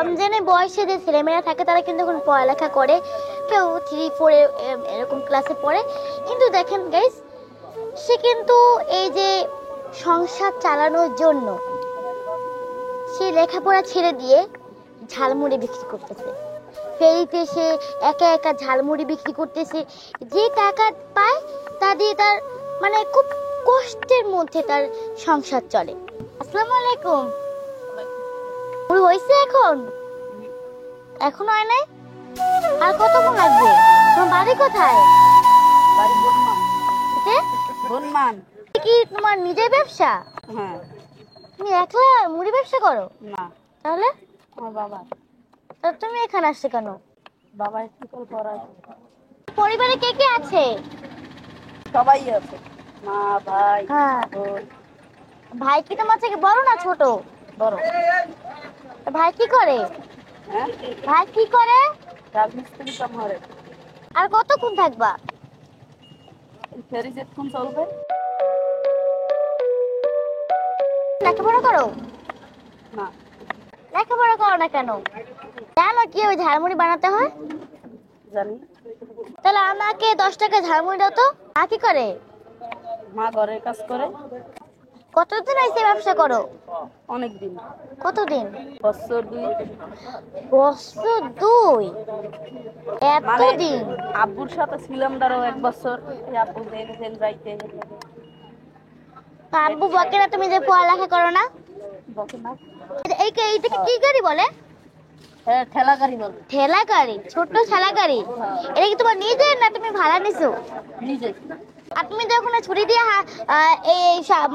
রমজানের বয়সে যে ছেলেমেয়েরা থাকে তারা কিন্তু এখন পড়ালেখা করে, কেউ 3-4 এরকম ক্লাসে পড়ে। কিন্তু দেখেন গাইস, সে কিন্তু এই যে সংসার চালানোর জন্য সে লেখাপড়া ছেড়ে দিয়ে ঝালমুড়ি বিক্রি করতেছে। ফেরিতে সে একা একা ঝালমুড়ি বিক্রি করতেছে। যে টাকা পায় তা দিয়ে তার মানে খুব কষ্টের মধ্যে তার সংসার চলে। আসসালামু আলাইকুম। মুড়ি হয়েছে এখন? এখনো হয় নাই? আর কতক্ষণ লাগবে? তোমার বাড়ি কোথায়? বাড়ি বনমান। এ? বনমান। কি তোমার নিজের ব্যবসা? হ্যাঁ। তুমি একলা মুড়ি ব্যবসা করো? না, তাহলে আমার বাবা। তা তুমি এখানে আসছো কেন? বাবা স্কুল পড়ায়। পরিবারে কে কে আছে? সবাই আছে, মা, ভাই, হ্যাঁ। বোন। ভাই কি তোমার থেকে বড় না ছোট? বড়। তা ভাই কি করে? হ্যাঁ, ভাই কি করে? রাজমিস্ত্রি কাম করে। আর কতক্ষণ থাকবা? ফেরি যেতক্ষণ চলবে। লেখাপড়া করো? না, লেখাপড়া করো না কেন? জানো কি ওই ঝালমুড়ি বানাতে হয়? জানি। তাহলে আমাকে 10 টাকা ঝালমুড়ি দাও তো। মা কি করে? মা ঘরের কাজ করে। কতদিন হয়েছে ব্যবসা করো? অনেক দিন, কতদিন? বছর 2। বছর 2? মানে এতদিন? আব্বুর সাথে ছিলাম ধরো 1 বছর। এই আব্বু জেন যাইতে আব্বু বকে না তুমি যে পড়ালেখা করো না? বকে না। এইটাকে কি গাড়ি বলে? হ্যাঁ, ঠেলা গাড়ি বল। ঠেলা গাড়ি? ছোট ঠেলা গাড়ি? এটা কি তোমার নিজের না তুমি ভাড়া নিছো? নিজে। আর তুমি যখন ছুরি দিয়ে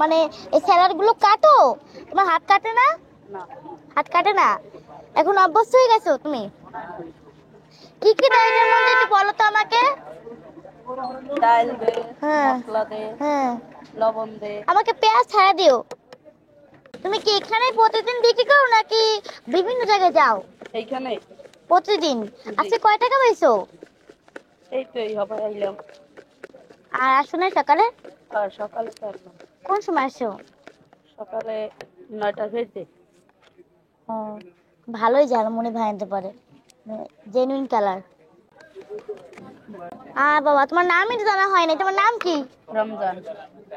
মানে এই স্যালাড গুলো কাটো, তোমার হাত কাটে না? না, হাত কাটে না? এখন অভ্যস্ত হয়ে গেছো তুমি? কি কি দাও এটার মধ্যে একটু বলো তো আমাকে। ডাল দে, হ্যাঁ মশলা দে, হ্যাঁ, লবণ দে। আমাকে পেঁয়াজ ছাড়া দিও। তুমি কি এখানে প্রতিদিন বিক্রি করো নাকি বিভিন্ন জায়গায় যাও? এইখানে প্রতিদিন? আজকে কয় টাকা পাইছো? এই তো এই হবে আইলাম। আর আসো না সকালে? আর সকালে তো আসলাম। কোন সময় আসো? সকালে 9টা বেজে। ও, ভালোই ঝালমুড়ি ভাঙতে পারে, জেনুইন কালার। বাবা, তোমার নামই তো জানা হয় না, তোমার নাম কি? রমজান।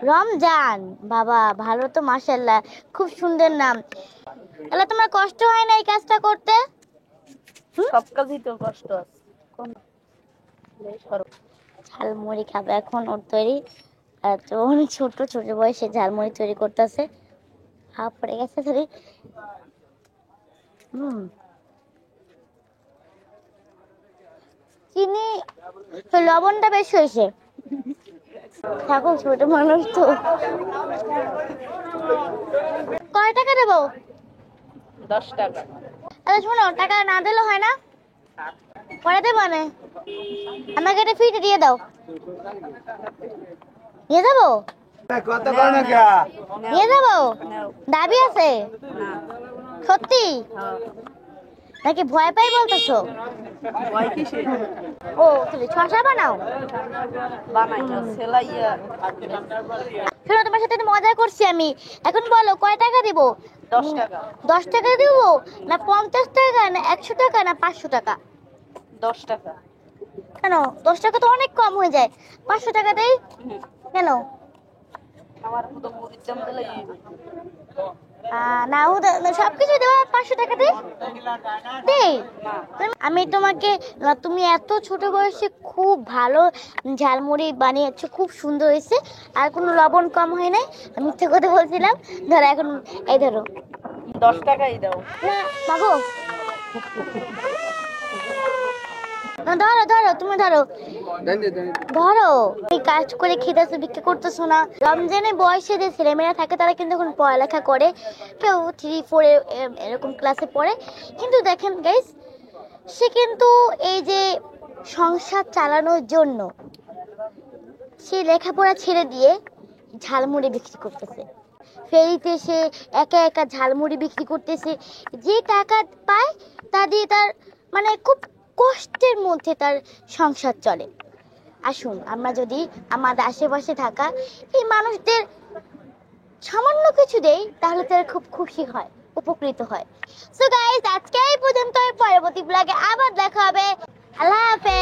রমজান? বাবা ভালো তো, মাশাআল্লাহ, খুব সুন্দর নাম। তাহলে তোমার কষ্ট হয় না এই কাজটা করতে? সব কাজই তো কষ্ট আছে। কোন করো। ঝালমুড়ি খাবে এখন ওর তৈরি। তো অনেক ছোট ছোট বয়সে ঝালমুড়ি তৈরি করতেছে। হাফ পড়ে গেছে সরি। চিনি তো লবণটা বেশি হয়েছে। থাকো, ছোট মানুষ তো। কয় টাকা দেবো? 10 টাকা। আচ্ছা শোনো, টাকা না দিলে হয় না? পরে দেবো না, আমাকে এটা ফ্রিতে দিয়ে দাও। নিয়ে যাবো? কত করে নাকি? নিয়ে যাবো? নাও। দাবি আছে? না। সত্যি হ্যাঁ। নাকি ভয় পাই বলতেছো? ভয় কিসে? ও তুমি শশা বানাও? বানাই না, সেলাইয়া। শোনো, তোমার সাথে তো মজা করছি আমি। এখন বলো কয় টাকা দিব? 10 টাকা। 10 টাকা দিব না 50 টাকা না 100 টাকা না 500 টাকা? 10 টাকা। কেন? 10 টাকা তো অনেক কম হয়ে যায়। 500 টাকা দেই। কেন? আমার তো মুড়ির দাম দিলে না সবকিছু দেওয়া 500 টাকা দেই। আমি তোমাকে তুমি এত ছোট বয়সে খুব ভালো ঝালমুড়ি বানিয়েছো, খুব সুন্দর হয়েছে, আর কোনো লবণ কম হয় নাই। আমি মিথ্যে কথা বলছিলাম। ধরো এখন, এই ধরো। 10 টাকাই দাও। না বাবু, ধরো ধরো, তুমি ধরো ধরো। এই কাজ করে খেতেছো, বিক্রি করতেছো না। রমজানের বয়সে যে ছেলেমেয়েরা থাকে তারা কিন্তু এখন পড়ালেখা করে, কেউ 3-4 এরকম ক্লাসে পড়ে। কিন্তু দেখেন গাইস, সে কিন্তু এই যে সংসার চালানোর জন্য সে লেখাপড়া ছেড়ে দিয়ে ঝালমুড়ি বিক্রি করতেছে। ফেরিতে সে একা একা ঝালমুড়ি বিক্রি করতেছে। যে টাকা পায় তা দিয়ে তার মানে খুব কষ্টের মধ্যে তার সংসার চলে। আসুন আমরা যদি আমাদের আশেপাশে থাকা এই মানুষদের সামান্য কিছু দেই, তাহলে তারা খুব খুশি হয়, উপকৃত হয়। সো গাইস, আজকে এই পর্যন্ত। দেখা হবে। আল্লাহ হাফেজ।